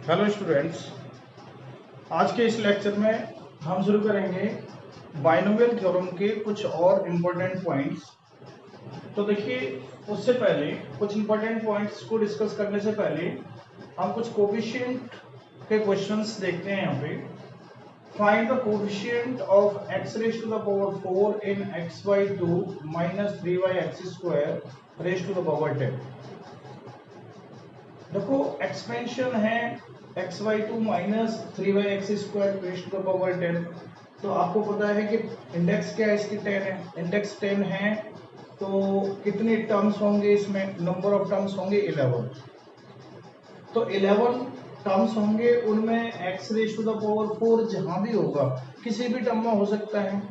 Hello students, आज के इस लेक्चर में हम शुरू करेंगे बाइनोमियल थ्योरम के कुछ और इम्पोर्टेंट पॉइंट्स। तो देखिए, उससे पहले कुछ इम्पोर्टेंट पॉइंट्स को डिस्कस करने से पहले हम कुछ कोफिशिएंट के क्वेश्चंस देखते हैं। यहाँ पे find the coefficient of x raise to the power 4 in x/2 minus 3y(x²) raise to the power 10। देखो, एक्सपेंशन है x/2 minus 3y(x² raise to the power 10। तो आपको पता है कि इंडेक्स क्या है इसकी 10 है, इंडेक्स 10 है। तो कितने टर्म्स होंगे इसमें? नंबर ऑफ टर्म्स होंगे 11। तो 11 टर्म्स होंगे, उनमें x raise to the power 4 जहां भी होगा किसी भी टर्म में हो सकता है।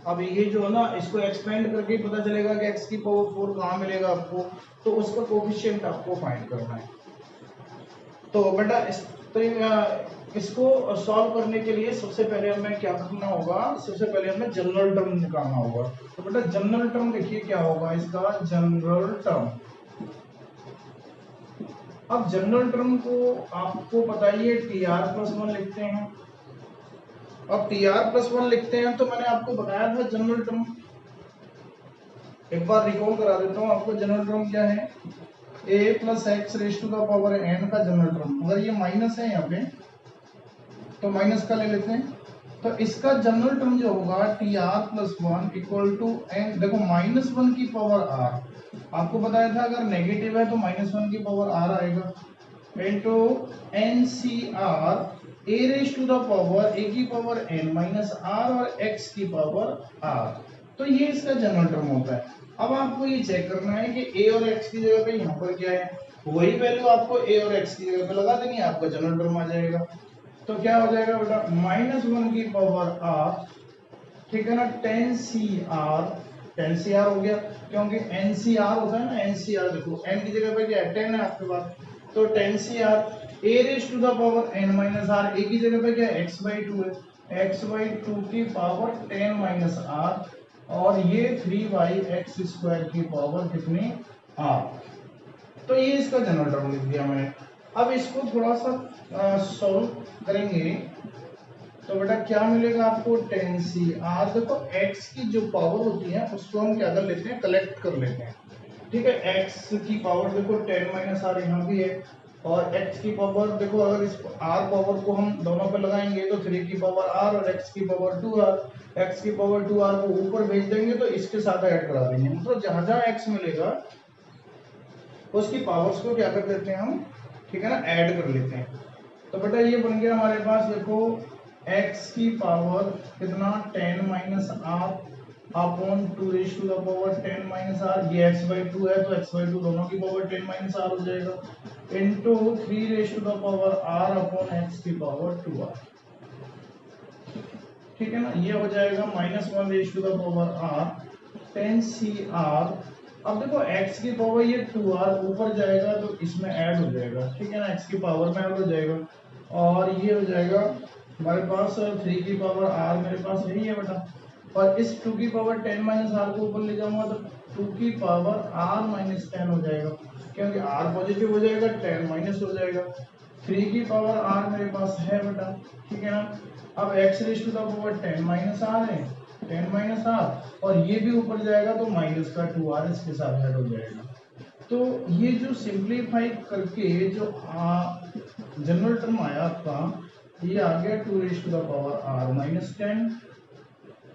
अब ये जो है ना, इसको एक्सपेंड करके पता चलेगा कि x की पावर 4 कहाँ मिलेगा आपको, तो उसका कोफिशिएंट आपको फाइंड करना है। तो बेटा इसको सॉल्व करने के लिए सबसे पहले हमें क्या करना होगा? सबसे पहले हमें जनरल टर्म निकालना होगा। तो बेटा जनरल टर्म देखिए क्या होगा इसका, जनरल टर्म। अब जनरल टर्म को आपको बताइए TR+1 लिखते हैं। अब TR+1 लिखते हैं तो मैंने आपको बताया था जनरल टर्म, एक बार रिकॉल करा देता हूँ आपको। जनरल टर्म क्या है? a+x raise to the power n का जनरल टर्म। अगर ये माइनस है यहाँ पे तो माइनस का ले लेते हैं। तो इसका जनरल टर्म जो होगा TR+1 इक्वल टू n। देखो -1 की पावर r, आपको बताया था अगर नेगेटिव है तो -1 की पावर r आएगा, into NCR a raise to the power a की पावर n माइनस r और x की पावर r। तो ये इसका जनरल टर्म होता है। अब आपको ये चेक करना है कि a और x की जगह पे यहाँ पर क्या है, वही वैल्यू आपको a और x की जगह पे लगा देनी है, आपका जनरल टर्म आ जाएगा। तो क्या हो जाएगा बेटा? -1 की पावर r, ठीक है ना, 10CR हो गया, क्योंकि NCR होता है ना, NCR देखो n की जगह पे क्या है, 10 है आपके पास। तो 10CR a raise to the power n minus r, a की जगह पे क्या है, x/2 है, x/2 की पावर 10 माइनस r, और ये 3y(x² की पावर कितनी, r। तो ये इसका जनरल टर्म लिख दिया मैंने। अब इसको थोड़ा सा सॉल्व करेंगे तो बेटा क्या मिलेगा आपको, 10CR। देखो x की जो पावर होती है उसको हम क्या कर लेते हैं, कलेक्ट कर लेते हैं, ठीक है। x की पावर देखो 10 माइनस r यहाँ भी है, और x की पावर देखो, अगर इस r पावर को हम दोनों पे लगाएंगे तो 3 की पावर r और x की पावर 2r। x की पावर 2r को ऊपर भेज देंगे तो इसके साथ ऐड करा देंगे, मतलब जहां जहां x मिलेगा उसकी पावर्स को क्या कर देते हैं हम, ठीक है ना, ऐड कर लेते हैं। तो बेटा ये बन गया हमारे पास, देखो x की पावर कितना, 10 minus r upon 2 raise to the power 10 minus r। ये x/2 है तो x/2 दोनों की पावर 10 माइनस r हो जाएगा, into 3 raise to the power r upon x की पावर 2r, ठीक है ना। ये हो जाएगा -1 raise to the power r 10CR। अब देखो x की पावर ये 2r ऊपर जाएगा तो इसमें ऐड हो जाएगा, ठीक है ना, x की पावर में ऐड हो जाएगा, और ये हो जाएगा हमारे पास 3 की पावर r मेरे पास यही है बेटा, और इस 2 की पावर 10 माइनस r को ऊपर ले जाऊंगा तो 2 की पावर r माइनस 10 हो जाएगा, क्योंकि r पॉजिटिव हो जाएगा 10 माइनस हो जाएगा। 3 की पावर r मेरे पास है बेटा, ठीक है ना। अब x raise to the power 10 minus r है, 10 माइनस r, और ये भी ऊपर जाएगा तो माइनस का 2r इसके साथ ऐड हो जाएगा। तो ये जो सिंप्लीफाई करके जो जनरल टर्म आया आपका, ये आ गया 2 raise to the power r minus 10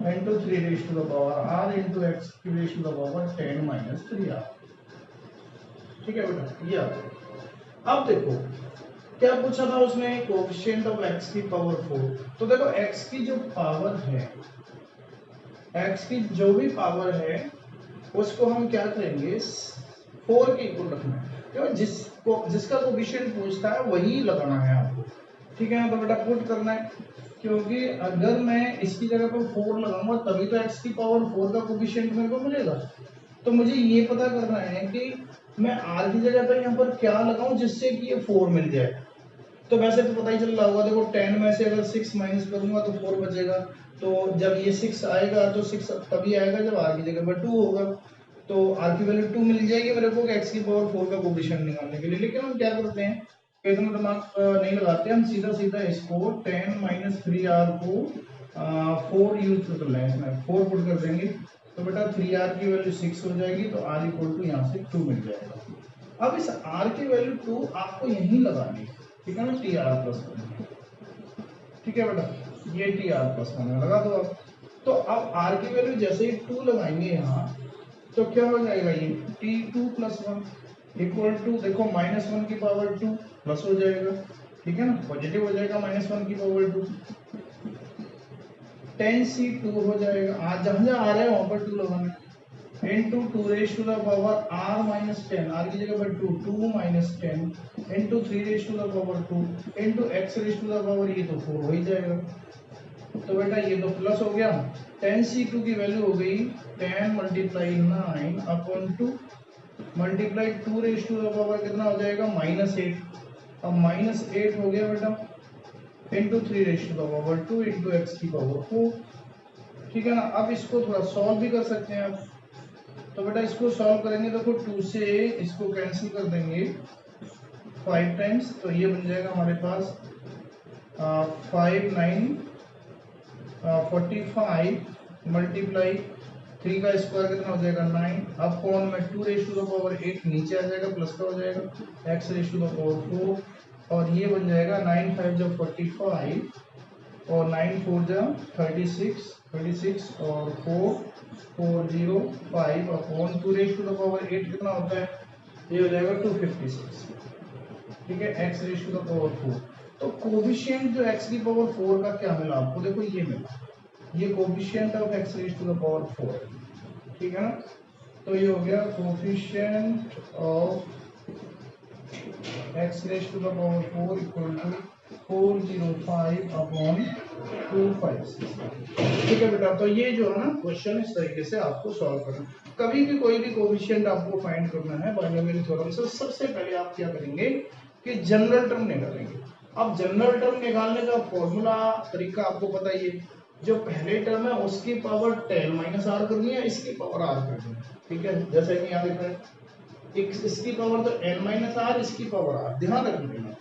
into 3 raise to the power r into x raise to the power 10 minus 3r, ठीक है बेटा, ये आ गया। अब देखो क्या पूछा था उसने, कोएफिशिएंट ऑफ x की पावर 4। तो देखो x की जो पावर है, x की जो भी पावर है उसको हम क्या करेंगे, 4 के इक्वल रखना है, क्योंकि जिसका कोएफिशिएंट पूछता है वही लगाना है आपको, ठीक है ना। तो बेटा पुट करना है, क्योंकि अगर मैं इसकी जगह पर 4 लगाऊंगा तभी तो x की पावर 4 का कोएफिशिएंट मेरे को मिलेगा। तो मुझे ये पता करना है कि मैं r की जगह पर यहाँ पर क्या लगाऊं जिससे कि ये 4 मिल जाए। तो वैसे तो पता ही चल रहा होगा, देखो 10 में से अगर 6 माइनस करूंगा तो 4 बचेगा। तो जब ये 6 आएगा तो 6 तभी आएगा जब r की जगह पर 2 होगा, तो r की वैल्यू 2 मिल जाएगी मेरे को x की पावर 4 का कोएफिशिएंट निकालने के लिए। लेकिन हम क्या करते हैं, इतना दिमाग नहीं लगाते हम, सीधा सीधा इसको 10 माइनस 3r को 4 यूज कर लें, इसमें 4 पुट कर देंगे तो बेटा 3r की वैल्यू 6 हो जाएगी, तो r इक्वल टू यहाँ से 2 मिल जाएगा। अब इस r की वैल्यू 2 आपको यहीं लगानी है, ठीक है ना, tr प्लस 1, ठीक है बेटा, ये tr प्लस 1 लगा दो आप। तो अब r की वैल्यू जैसे ही 2 लगाएंगे यहाँ, तो क्या हो जाएगा, ये t2 प्लस 1 इक्वल टू, देखो -1 की पावर 2 प्लस हो जाएगा, ठीक है ना, पॉजिटिव हो जाएगा -1 की पावर 2, 10c2 हो जाएगा, आज जहां जहां आ रहा है वहां पर 2 लगाना, into 2 raised to the power r minus 10, r की जगह पर 2 minus 10 into 3 raised to the power 2 into x raised to the power, ये तो 4 हो ही जाएगा। तो बेटा ये तो प्लस हो गया, 10c2 की वैल्यू हो गई 10 multiply 9 upon 2 multiply 2 raise to the power कितना हो जाएगा -8। अब -8 हो गया बेटा into 3 raise to the power 2 into x की पावर 4, ठीक है ना। अब इसको थोड़ा सॉल्व भी कर सकते हैं आप, तो बेटा इसको सॉल्व करेंगे, देखो 2 से इसको कैंसिल कर देंगे 5 टाइम्स, तो ये बन जाएगा हमारे पास 5 9 45 मल्टीप्लाई 3 का स्क्वायर कितना हो जाएगा 9 अपॉन में 2 रेज टू द पावर 8 नीचे आ जाएगा, प्लस का हो जाएगा x raise to the power 4, और ये बन जाएगा 9 5 जब 45 और 9 4 जब 36 और 4 upon 2 raise to the power 8 कितना होता है, ये हो जाएगा 256, ठीक है, x raise to the power 4। तो कोफिशिएंट जो x की पावर 4 का क्या मिला आपको, देखो ये मिला, ये coefficient of x raise to the power 4, ठीक है ना। तो ये हो गया coefficient of x raise to the power 4 equal to 405 upon 256, ठीक है बेटा। तो ये जो है ना क्वेश्चन इस तरीके से आपको सॉल्व करना, कभी भी कोई भी कोफिशिएंट आपको फाइंड करना है बाइनोमियल थ्योरम से, सबसे पहले आप क्या करेंगे कि जनरल टर्म निकालेंगे। अब जनरल टर्म निकालने का फॉर्मूला तरीका आपको पता ही है, जो पहले टर्म है उसकी पावर 10 माइनस आर करनी है, इसकी पावर आर करनी है, ठीक है, जैसे कि यहाँ देख रहे हैं इसकी पावर तो n माइनस आर, इसकी पावर आर, ध्यान रखना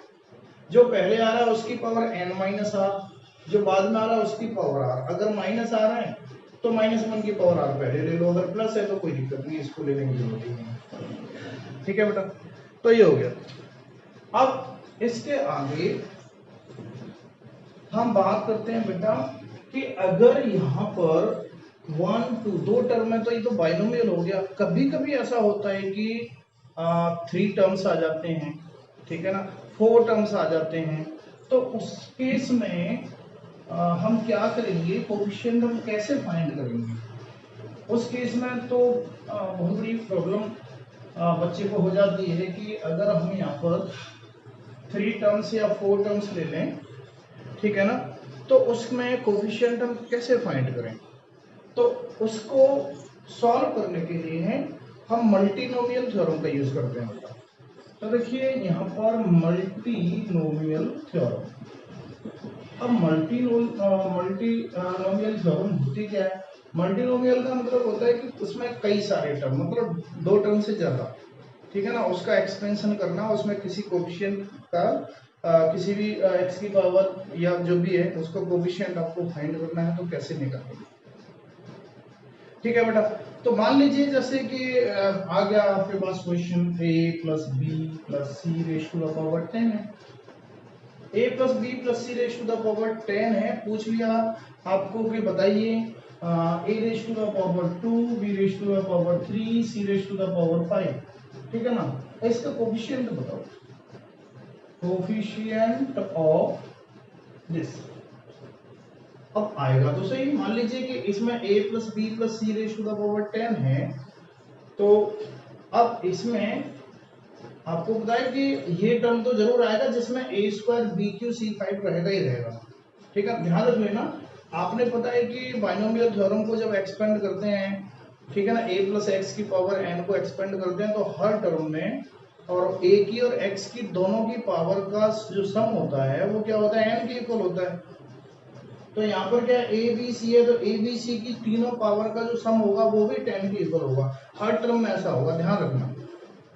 जो पहले आ रहा है उसकी पावर n माइनस आर, जो बाद में आ रहा है उसकी पावर आर। अगर माइनस आ रहा है तो -1 की पावर आर पहले ले लो, अगर प्लस है तो कोई दिक्कत नहीं, इसको लेने की जरूरत ही नहीं, ठीक है बेटा। तो ये हो गया। अब इसके आगे हम बात करते हैं बेटा कि अगर यहाँ पर 1 2 दो टर्म है तो ये तो बाइनोमियल हो गया, कभी कभी ऐसा होता है कि 3 टर्म्स आ जाते हैं, ठीक है ना, 4 टर्म्स आ जाते हैं, तो उस केस में हम क्या करेंगे, कोफिशिएंट हम कैसे फाइंड करेंगे। उस केस में तो बहुत बड़ी प्रॉब्लम बच्चे को हो जाती है कि अगर हम यहाँ पर 3 टर्म्स या 4 टर्म्स ले लें, ठीक है ना, तो उसमें कोफिशिएंट हम कैसे फाइंड करें। तो उसको सॉल्व करने के लिए हम मल्टीनोमियल थ्योरम का यूज करते हैं। तो देखिए यहाँ पर मल्टीनोमियल थ्योरम, अब मल्टीनोमियल थ्योरम होती क्या है, मल्टीनोमियल का मतलब होता है कि उसमें कई सारे टर्म, मतलब 2 टर्म से ज्यादा, ठीक है ना, उसका एक्सपेंशन करना, उसमें किसी कोफिशिएंट का किसी भी x की पावर या जो भी है उसको कोफिशिएंट आपको फाइंड करना है, तो कैसे निकालेंगे, ठीक है बेटा। तो मान लीजिए जैसे कि आ गया आपके पास question a plus B plus C raise to the power 10 है, a plus B plus C raise to the power 10 है, पूछ लिया आपको कि बताइए a raise to the power 2 b raise to the power 3 c raise to the power 5, ठीक है ना, इसका कोफिशिएंट बताओ, कोफिशिएंट ऑफ दिस। अब आएगा तो सही, मान लीजिए कि इसमें a plus B plus C raise to the power 10 है, तो अब इसमें आपको पता है कि ये टर्म तो जरूर आएगा जिसमें a square b q c 5 रहेगा ही रहेगा, ठीक है, ध्यान रख लेना। आपने पता है कि बाइनोमियल थ्योरम को जब एक्सपेंड करते हैं, ठीक है ना, a प्लस एक्स की पावर n को एक्सपेंड करते हैं, तो हर टर्म में और a की और x की दोनों की पावर का जो सम होता है वो क्या होता है, n के इक्वल होता है। तो यहाँ पर क्या ए बी सी है, तो ए बी सी की तीनों पावर का जो सम होगा वो भी 10 के इक्वल होगा, हर टर्म में ऐसा होगा, ध्यान रखना।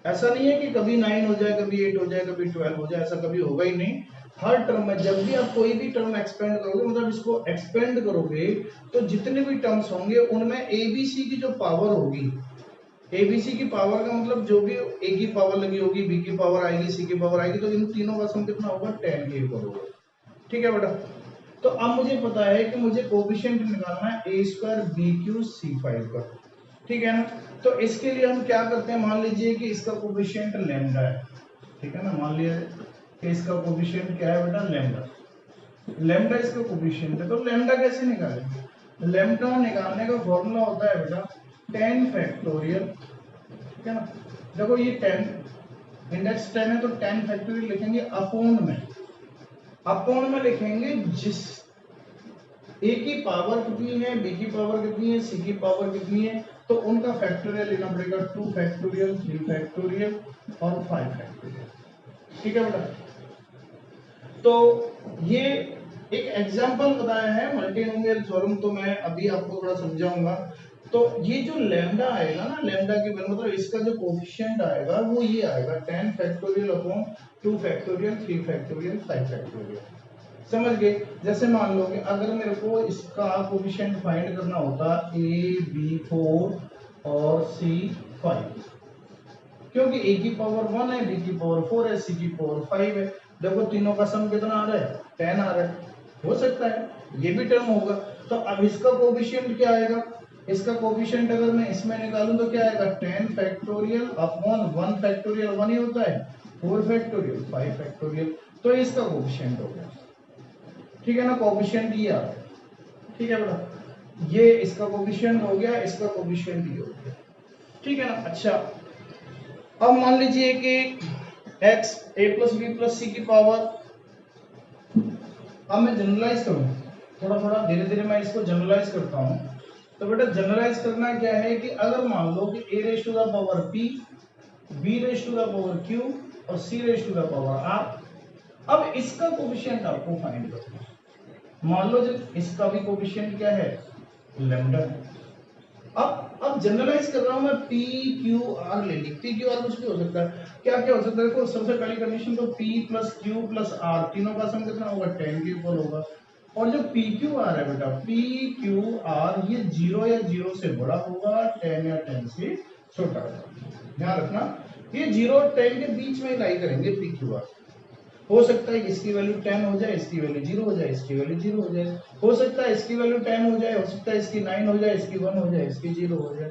ऐसा नहीं है कि कभी 9 हो जाए, कभी 8 हो जाए, कभी 12 हो जाए, ऐसा कभी होगा ही नहीं। हर टर्म में जब भी आप कोई भी टर्म एक्सपेंड करोगे, मतलब इसको एक्सपेंड करोगे, तो जितने भी टर्म्स होंगे उनमें एबीसी की जो पावर होगी, एबीसी की पावर का मतलब जो भी ए की पावर लगी होगी, बी की पावर आएगी, सी की पावर आएगी, तो इन तीनों का सम कितना होगा, 10 के इक्वल होगा। ठीक है बेटा। तो अब मुझे पता है कि मुझे कोफिशिएंट निकालना है ए स्क्वायर बी क्यू सी 5 का। ठीक है ना। तो इसके लिए हम क्या करते हैं, मान लीजिए कि इसका कोफिशिएंट लैम्डा है। ठीक है ना, मान लिया कि इसका कोफिशिएंट क्या है बेटा, लैम्डा। लैम्डा इसका कोफिशिएंट है, तो लैम्डा कैसे निकालेंगे। लैम्डा निकालने का फॉर्मूला होता है बेटा 10 फैक्टोरियल। ठीक है ना। देखो ये 10 इंडेक्स 10 है, तो 10 फैक्टोरियल लिखेंगे अपॉन में, अपॉन में लिखेंगे जिस ए की पावर कितनी है, बी की पावर कितनी है, सी की पावर कितनी है, तो उनका फैक्टोरियल लेना पड़ेगा, 2 फैक्टोरियल, 3 फैक्टोरियल और 5 फैक्टोरियल। ठीक है बेटा। तो ये एक एग्जांपल बताया है मल्टीनोमियल थ्योरम, तो मैं अभी आपको थोड़ा समझाऊंगा। तो ये जो लैम्डा आएगा ना, लैम्डा की वैल्यू मतलब इसका जो कोफिशिएंट आएगा वो ये आएगा 10 factorial upon 2 factorial, 3 factorial, 5 factorial. समझ गए। जैसे मान लो कि अगर मेरे को इसका कोफिशिएंट फाइंड करना होता ए बी 4 और सी 5, क्योंकि ए की पावर 1 है, बी की पावर 4 है, सी की पावर 5 है। देखो तीनों का सम कितना आ रहा है, 10 आ रहा है। हो सकता है ये भी टर्म होगा। तो अब इसका कोफिशिएंट क्या आएगा, इसका कोफिशिएंट अगर मैं इसमें निकालूं तो क्या आएगा, 10 फैक्टोरियल अपॉन 1 फैक्टोरियल, 1 ही होता है, 4 फैक्टोरियल, 5 फैक्टोरियल, तो इसका कोफिशिएंट हो गया। ठीक है ना, कोफिशिएंट ये आ गया। ठीक है बेटा, ये इसका कोफिशिएंट हो गया, इसका कोफिशिएंट ये हो गया। ठीक है ना। अच्छा, अब मान लीजिए कि x a plus B plus C की पावर, अब मैं जनरलाइज करूं, थोड़ा थोड़ा धीरे धीरे मैं इसको जनरलाइज करता हूं। तो बेटा जनरलाइज करना क्या है कि अगर मान लो कि a raise to the power p, b raise to the power q और c raise to the power r, अब इसका कोफिशिएंट आपको फाइंड करना है। मान लो जब इसका भी कोफिशिएंट क्या है, लैम्डा है। अब जनरलाइज कर रहा हूं मैं, पी क्यू आर ले ली, पी क्यू आर कुछ भी हो सकता है। क्या क्या हो सकता है, देखो सबसे पहली कंडीशन तो p plus q plus r, तीनों का सम कितना होगा, 10 के इक्वल होगा। और जो पी क्यू आर है बेटा, पी क्यू आर ये 0 या 0 से बड़ा होगा, 10 या 10 से छोटा होगा। ध्यान रखना, ये 0 और 10 के बीच में लाई करेंगे पी क्यू आर। हो सकता है कि इसकी वैल्यू 10 हो जाए, इसकी वैल्यू 0 हो जाए, इसकी वैल्यू 0 हो जाए। हो सकता है इसकी वैल्यू 10 हो जाए, हो सकता है इसकी 9 हो जाए, इसकी 1 हो जाए, इसकी 0 हो जाए।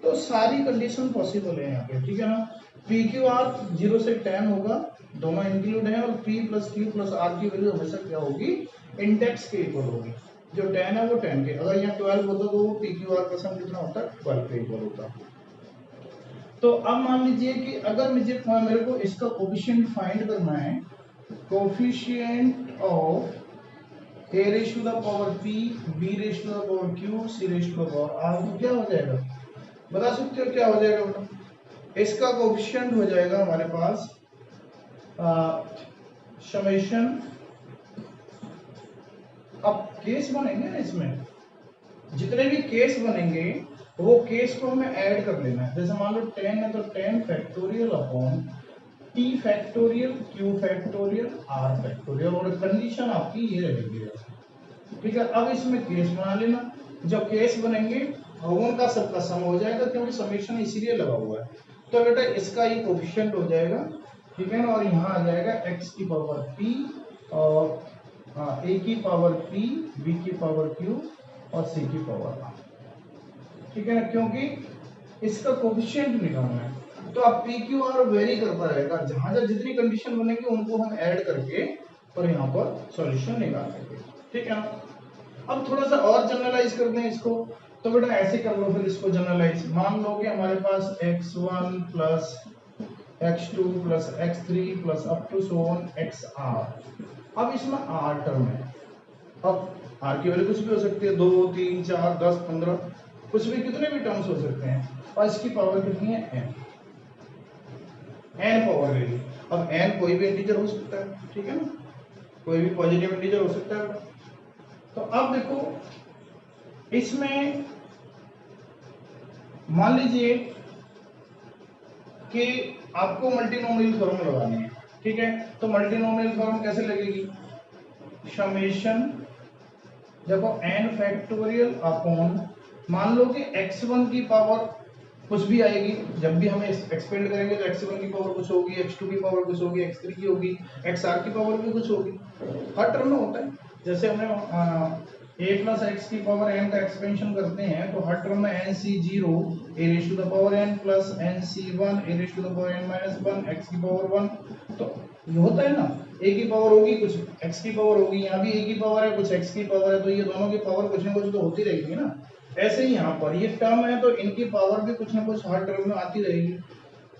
तो सारी कंडीशन पॉसिबल है यहाँ पे। ठीक है ना। पी क्यू आर 0 से 10 होगा, दोनों इंक्लूड है, और p plus q plus r की वैल्यू हमेशा क्या होगी, इंडेक्स के इक्वल होगी। जो 10 है वो 10 के, अगर यहाँ 12 होता तो वो पी क्यू आर का सम कितना होता, 12 के इक्वल होता। तो अब मान लीजिए कि अगर मेरे को इसका कोफिशिएंट फाइंड करना है, coefficient of a raise to the power p, b raise to the power q, c raise to the power r, तो क्या हो जाएगा, बता सकते हो क्या हो जाएगा बेटा। इसका कोफिशिएंट हो जाएगा हमारे पास समेशन, अब केस बनेंगे ना इसमें, जितने भी केस बनेंगे वो केस को हमें ऐड कर लेना है। जैसे मान लो 10 है तो 10 factorial upon t factorial, q factorial, r factorial, और कंडीशन आपकी ये रहेगी। ठीक है, अब इसमें केस बना लेना, जब केस बनेंगे उनका सबका सम हो जाएगा, क्योंकि समेशन इसीलिए लगा हुआ है। तो बेटा इसका ये कोफिशिएंट हो जाएगा। ठीक है ना, और यहाँ आ जाएगा x की पावर p और a की पावर p, b की पावर q और c की पावर r। ठीक है ना, क्योंकि इसका कोफिशिएंट निकालना है। तो अब पी क्यू आर वेरी करता रहेगा, जहां जहां जितनी कंडीशन बनेगी उनको हम ऐड करके और यहाँ पर सॉल्यूशन निकाल लेंगे। ठीक है ना। अब थोड़ा सा और जनरलाइज करते हैं इसको। तो बेटा ऐसे कर लो फिर इसको जनरलाइज, मान लो कि हमारे पास x1 plus x2 plus x3 plus up to so on xr। अब इसमें r टर्म है, अब r की वैल्यू कुछ भी हो सकती है, 2 3 4 10 15, कुछ भी, कितने भी टर्म्स हो सकते हैं, और इसकी पावर कितनी है, n, n पावर ले ली। अब n कोई भी इंटीजर हो सकता है। ठीक है ना, कोई भी पॉजिटिव इंटीजर हो सकता है। तो अब देखो इसमें मान लीजिए कि आपको मल्टीनोमियल थ्योरम लगानी है, ठीक है। तो मल्टीनोमियल थ्योरम कैसे लगेगी, समेशन, देखो n फैक्टोरियल अपॉन, मान लो कि x1 की पावर कुछ भी आएगी, जब भी हमें एक्सपेंड करेंगे तो x1 की पावर कुछ होगी, x2 की पावर कुछ होगी, x3 की होगी, xr की पावर भी कुछ होगी, हर टर्म में होता है। जैसे हमें a प्लस एक्स की पावर n का एक्सपेंशन करते हैं तो हर टर्म में nc0 a raise to the power n plus nc1 a raise to the power n minus 1 x की पावर 1, तो ये होता है ना, a की पावर होगी कुछ x की पावर होगी, यहाँ भी a की पावर है कुछ x की पावर है, तो ये दोनों की पावर कुछ ना कुछ तो होती रहेगी ना। ऐसे ही यहाँ पर ये टर्म है तो इनकी पावर भी कुछ ना कुछ हर टर्म में आती रहेगी।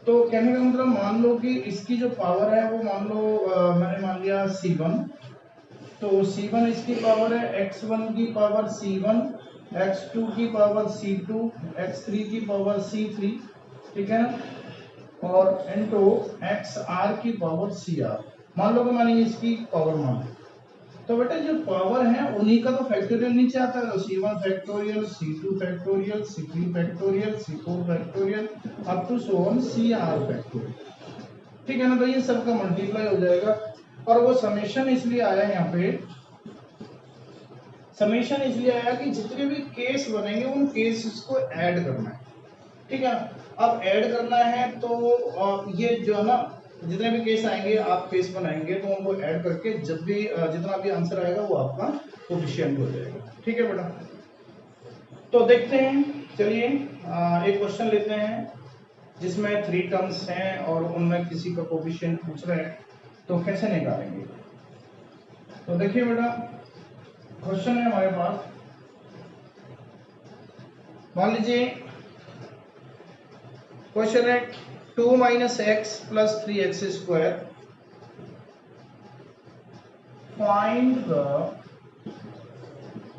तो कहने का मतलब मान लो कि इसकी जो पावर है वो मान लो मैंने मान लिया c1, तो c1 इसकी पावर है, x1 की पावर c1, x2 की पावर c2, x3 की पावर c3, ठीक है ना, और इनटू xr की पावर cr, मान लो कि मैंने इसकी पावर मान ली, तो बेटा जो पावर है उन्हीं का तो फैक्टोरियल नीचे आता है, तो c1 factorial, c2 factorial, c3 factorial, c4 factorial up to so on cr factorial, ठीक है ना। तो ये सबका मल्टीप्लाई हो जाएगा, और वो समेशन इसलिए आया यहाँ पे, समेशन इसलिए आया कि जितने भी केस बनेंगे उन केसेस को ऐड करना है, ठीक है। अब ऐड करना है तो ये जो है ना, जितने भी केस आएंगे आप केस बनाएंगे तो उनको ऐड करके जब भी जितना भी आंसर आएगा वो आपका कोफिशिएंट हो जाएगा, ठीक है बेटा। तो देखते हैं, चलिए एक क्वेश्चन लेते हैं जिसमें 3 टर्म्स हैं और उनमें किसी का कोफिशिएंट पूछ रहे हैं, तो कैसे निकालेंगे। तो देखिए बेटा, क्वेश्चन है हमारे पास, मान लीजिए क्वेश्चन है 2 minus x plus 3x square, find the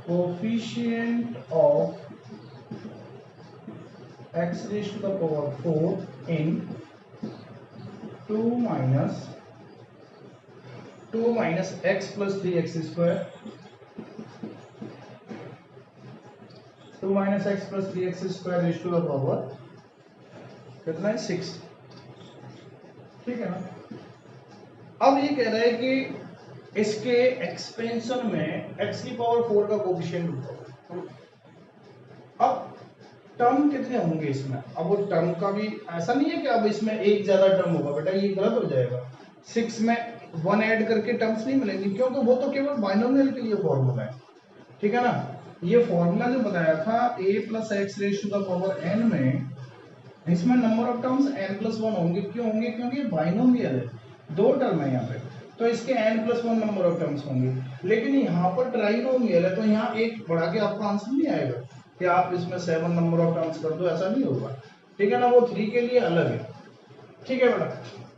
coefficient of x raised to the power 4 in 2 minus x plus 3x square, 2 minus x plus 3x square raised to the power कितना है 6, ठीक है ना। अब ये कह रहा है कि इसके एक्सपेंशन में x की पावर 4 का कोफिशिएंट होगा। अब टर्म कितने होंगे इसमें, अब वो टर्म का भी ऐसा नहीं है कि अब इसमें एक ज्यादा टर्म होगा, बेटा ये गलत हो जाएगा। 6 में 1 ऐड करके टर्म्स नहीं मिलेंगे, क्योंकि वो तो केवल बाइनोमियल के लिए फॉर्मूला है, ठीक है ना। ये फॉर्मूला जो बताया था a plus x raise to the power n में, इसमें नंबर ऑफ टर्म्स n+1 होंगे, क्यों होंगे, क्योंकि बाइनोमियल है, 2 टर्म है यहाँ पे, तो इसके n+1 नंबर ऑफ टर्म्स होंगे। लेकिन यहाँ पर ट्राइनोमियल है तो यहाँ एक बढ़ा के आपका आंसर नहीं आएगा कि आप इसमें 7 नंबर ऑफ टर्म्स कर दो, ऐसा नहीं होगा, ठीक है ना। वो 3 के लिए अलग है, ठीक है बेटा।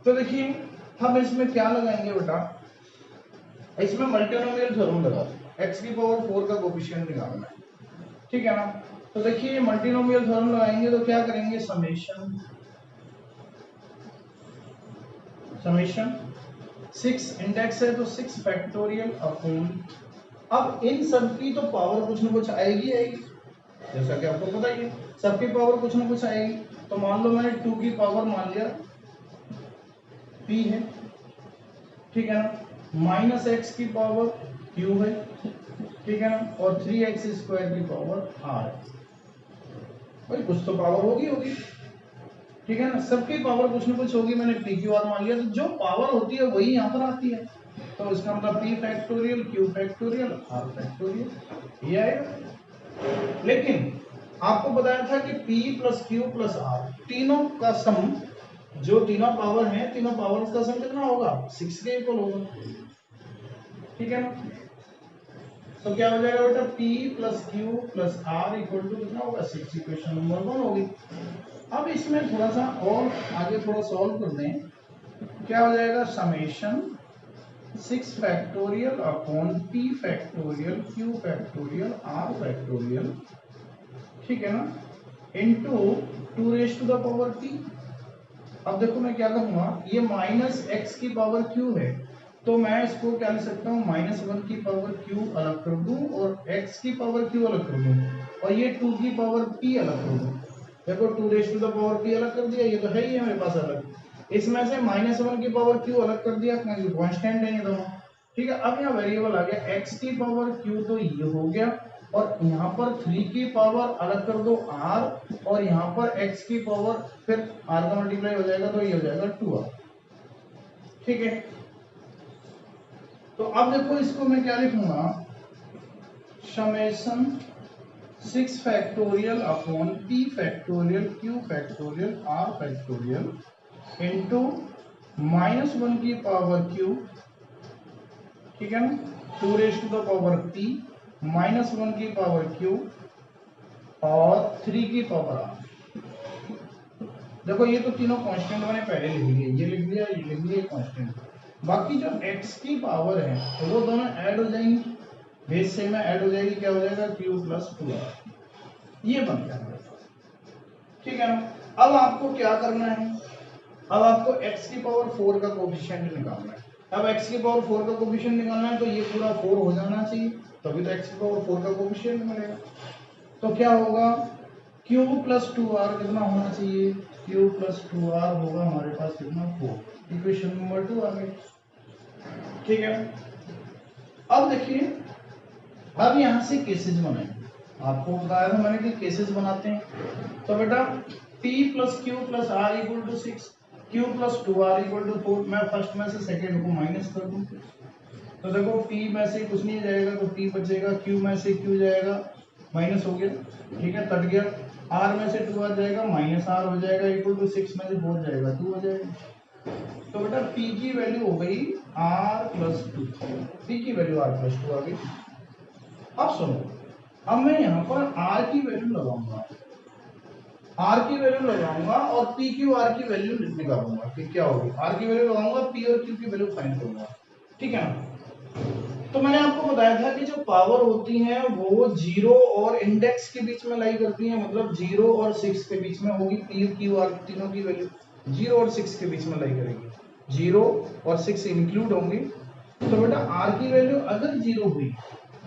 तो देखिए हम इसमें क्या लगाएंगे बेटा, इसमें मल्टीनोमियल थ्योरम लगा दो, x की पावर 4 का कोफिशिएंट निकालना है, ठीक है ना। तो देखिए मल्टीनोमियल थ्योरम लगाएंगे तो क्या करेंगे, समेशन 6 इंडेक्स है तो 6 फैक्टोरियल अपॉन, अब इन सब की तो पावर कुछ ना कुछ आएगी, जैसा कि आपको पता ही है सबकी पावर कुछ ना कुछ आएगी। तो मान लो मैंने 2 की पावर मान लिया p है, ठीक है ना, माइनस x की पावर q है, ठीक है ना, और 3x स्क्वायर की पावर r है, भाई कुछ तो पावर होगी, ठीक है ना, सबकी पावर कुछ ना कुछ होगी। मैंने p q r मान लिया, तो जो पावर होती है वही यहाँ पर आती है, तो इसका मतलब p factorial, q factorial, r factorial, ये आएगा। लेकिन आपको बताया था कि p plus q plus r तीनों का सम, जो तीनों पावर है, तीनों पावर का सम कितना होगा, 6 के इक्वल होगा, ठीक है ना। तो क्या हो जाएगा बेटा, p plus q plus r equal to कितना होगा, 6, इक्वेशन नंबर 1 होगी। अब इसमें थोड़ा सा और आगे थोड़ा सॉल्व कर दें, क्या हो जाएगा, summation 6 factorial upon p factorial, q factorial, r factorial, ठीक है ना, into 2 raise to the power p। अब देखो मैं क्या करूंगा, ये माइनस x की पावर q है, तो मैं इसको क्या लिख सकता हूँ, -1 की पावर q अलग कर दूं और x की पावर q अलग कर दूं, और ये 2 की पावर p अलग कर दूं। देखो 2 raise to the power p अलग कर दिया, ये तो है ही है मेरे पास अलग, इसमें से -1 की पावर q अलग कर दिया क्योंकि कांस्टेंट है ये दोनों। ठीक है, अब यहाँ वेरिएबल आ गया x की पावर q, तो ये हो गया, और यहाँ पर 3 की पावर अलग कर दो r, और यहाँ पर x की पावर फिर r का मल्टीप्लाई हो जाएगा तो ये हो जाएगा 2r। ठीक है, तो अब देखो इसको मैं क्या लिखूंगा, summation 6 factorial upon p factorial q factorial r factorial into -1 की पावर q, ठीक है ना, 2 raise to the power p, -1 की पावर q और 3 की पावर r। देखो ये तो तीनों कांस्टेंट मैंने पहले लिख लिए, ये लिख लिया, ये लिख लिया कांस्टेंट। बाकी जो x की पावर है तो वो दोनों ऐड हो जाएंगी, बेस से में ऐड हो जाएगी, क्या हो जाएगा q प्लस 2r, ये बन गया हमारे पास। ठीक है ना, अब आपको क्या करना है, अब आपको x की पावर 4 का कोएफिशिएंट निकालना है। अब x की पावर 4 का कोएफिशिएंट निकालना है तो ये पूरा 4 हो जाना चाहिए, तभी तो x की पावर 4 का कोएफिशिएंट मिलेगा। तो क्या होगा, q प्लस 2r कितना होना चाहिए, q प्लस 2r होगा हमारे पास कितना 4, इक्वेशन नंबर 2 आ गई। ठीक है, अब देखिए, अब यहाँ से केसेस बनाएंगे, आपको बताया था मैंने कि केसेस बनाते हैं। तो बेटा p plus q plus r equal to 6, q plus 2r equal to 4, मैं फर्स्ट में से सेकेंड को माइनस कर दूं, तो देखो p में से कुछ नहीं जाएगा तो p बचेगा, q में से q जाएगा, माइनस हो गया, ठीक है, कट गया, r में से 2 आ जाएगा, माइनस r हो जाएगा, इक्वल टू 6 में से 4 जाएगा, 2 हो जाएगा। तो बेटा p की वैल्यू हो गई r प्लस 2, p की वैल्यू r प्लस 2 आ गई। अब सुनो, अब मैं यहाँ पर r की वैल्यू लगाऊंगा, r की वैल्यू लगाऊंगा और p q r की वैल्यू निकालूंगा कि क्या होगी, r की वैल्यू लगाऊंगा, p और q की वैल्यू फाइंड करूंगा। ठीक है ना, तो मैंने आपको बताया था कि जो पावर होती है वो 0 और इंडेक्स के बीच में लाई करती है, मतलब 0 और 6 के बीच में होगी, p q r तीनों की वैल्यू 0 और 6 के बीच में लाई करेगी, 0 और 6 इंक्लूड होंगी। तो बेटा r की वैल्यू अगर 0 हुई,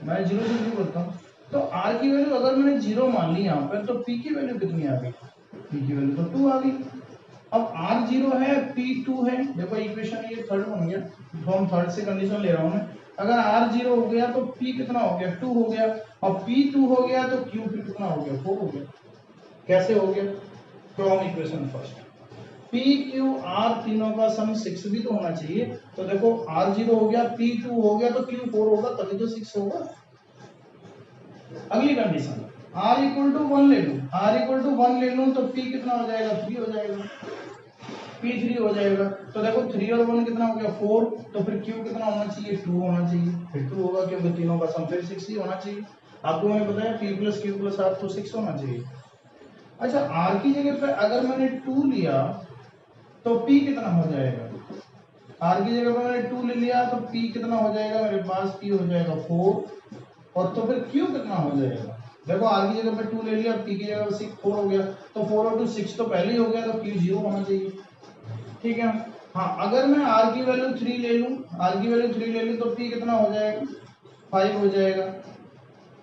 मैं 0 से शुरू करता हूँ, तो r की वैल्यू अगर मैंने 0 मान ली यहाँ पर, तो p की वैल्यू कितनी आ गई, p की वैल्यू तो 2 आ गई। अब r 0 है, p 2 है, देखो इक्वेशन ये थर्ड बन गया, तो हम थर्ड से कंडीशन ले रहा हूँ मैं, अगर r 0 हो गया तो p कितना हो गया, 2 हो गया, और p 2 हो गया तो q फिर कितना हो गया, 4 हो गया। कैसे हो गया, from equation first, p q r तीनों का सम 6 भी तो होना चाहिए, तो देखो r 0 हो गया, p 2 हो गया, तो q 4 होगा, तभी तो 6 होगा। अगली कंडीशन, r इक्वल टू 1 ले लूं, r इक्वल टू 1 ले लूं तो p कितना हो जाएगा, 3 हो जाएगा, p 3 हो जाएगा, तो देखो 3 और 1 कितना हो गया 4, तो फिर q कितना होना चाहिए, 2 होना चाहिए, फिर 2 होगा क्योंकि तीनों का सम फिर 6 ही होना चाहिए। आपको मैंने बताया p plus q plus r तो 6 होना चाहिए। अच्छा, r की जगह पे अगर मैंने 2 लिया तो p कितना हो जाएगा, r की जगह पे मैंने 2 ले लिया तो p कितना हो जाएगा, मेरे पास p हो जाएगा 4, और तो फिर q कितना हो जाएगा, देखो r की जगह पे 2 ले लिया, p की जगह पे 6 4 हो गया, तो 4 और 2 6 तो पहले ही हो गया, तो q 0 होना चाहिए। ठीक है, हाँ अगर मैं r की वैल्यू 3 ले लूं, r की वैल्यू 3 ले लूं तो p कितना हो जाएगा, 5 हो जाएगा।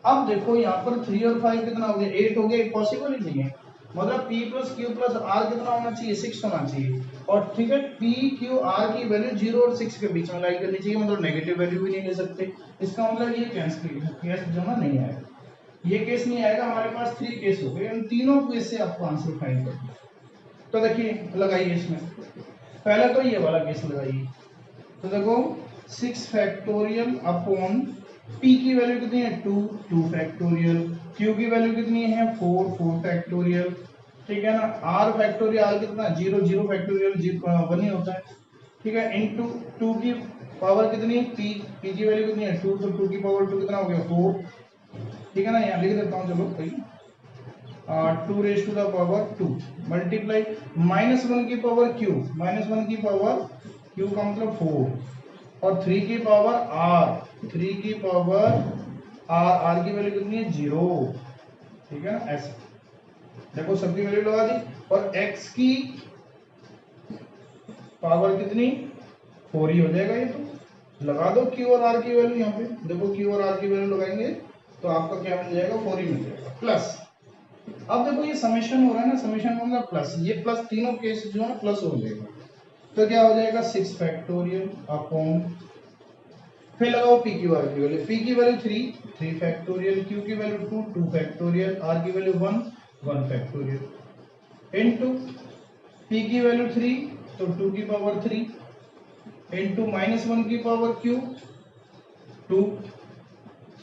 अब देखो यहाँ पर 3 और 5 कितना हो गया, 8 हो गया, पॉसिबल ही नहीं है, मतलब p plus q plus r कितना होना चाहिए, 6 होना चाहिए। और ठीक है, p q r की वैल्यू 0 और 6 के बीच में लाई करनी चाहिए, मतलब नेगेटिव वैल्यू भी नहीं ले सकते, इसका मतलब ये केस जो ना नहीं आएगा, ये केस नहीं आएगा, हमारे पास 3 केस हो गए, इन तीनों केस से आपको आंसर फाइंड करना है। तो देखिए लगाइए, इसमें पहले तो ये वाला केस लगाइए, तो देखो 6 फैक्टोरियल अपॉन p की वैल्यू कितनी है 2, 2 फैक्टोरियल, q की वैल्यू कितनी है 4, 4 फैक्टोरियल, ठीक है ना, r फैक्टोरियल, r कितना 0, 0 फैक्टोरियल 1 ही होता है, ठीक है, इनटू 2 की पावर कितनी, p की वैल्यू कितनी है 2, तो 2 की पावर 2 कितना हो गया 4, ठीक है ना, यहाँ लिख देता हूँ, चलो भाई 2 raise to the power 2 multiply -1 की पावर q, -1 की पावर q का मतलब 4, और 3 की पावर r, 3 की पावर r, r की वैल्यू कितनी है 0, ठीक है ना, ऐसे देखो सबकी वैल्यू लगा दी, और x की पावर कितनी 4 ही हो जाएगा, ये तो लगा दो q और r की वैल्यू, यहाँ पे देखो q और r की वैल्यू लगाएंगे तो आपका क्या मिल जाएगा 4 ही मिल जाएगा, प्लस अब देखो ये समेशन हो रहा है ना, समेशन होगा प्लस, ये प्लस तीनों केस जो है प्लस हो जाएगा, तो क्या हो जाएगा 6 फैक्टोरियल अपॉन, फिर लगाओ पी क्यू आर की वैल्यू, पी की वैल्यू 3 फैक्टोरियल, क्यू की वैल्यू 2 फैक्टोरियल, आर की वैल्यू 1 फैक्टोरियल इनटू पी की वैल्यू 3 तो 2 की पावर 3 इनटू -1 की पावर क्यू 2,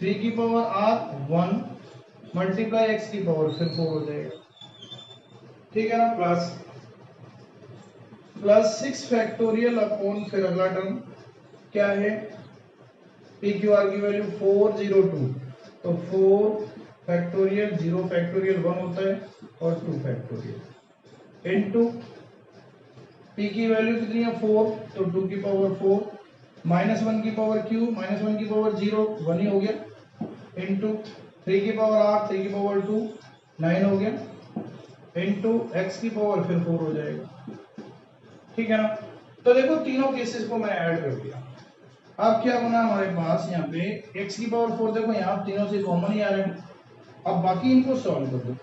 3 की पावर आर 1 मल्टीप्लाई एक्स की पावर फिर 4 हो जाएगा, ठीक है ना, प्लस 6 फैक्टोरियल अपॉन, फिर अगला टर्म क्या है, पी क्यू आर की वैल्यू 402 तो 4 फैक्टोरियल 0 फैक्टोरियल 1 होता है और 2 फैक्टोरियल इनटू पी की वैल्यू कितनी है 4 तो 2 की पावर 4 -1 की पावर क्यू, -1 की पावर 0 1 ही हो गया इनटू 3 की पावर आर 3 की पावर 2 9 हो गया इनटू एक्स की पावर फिर 4 हो जाएगा, ठीक है ना। तो देखो तीनों केसेस को मैंने ऐड कर दिया। अब क्या बना हमारे पास यहाँ पे x की पावर 4, देखो यहाँ तीनों से कॉमन ही आ रहे हैं। अब बाकी इनको सॉल्व कर दो,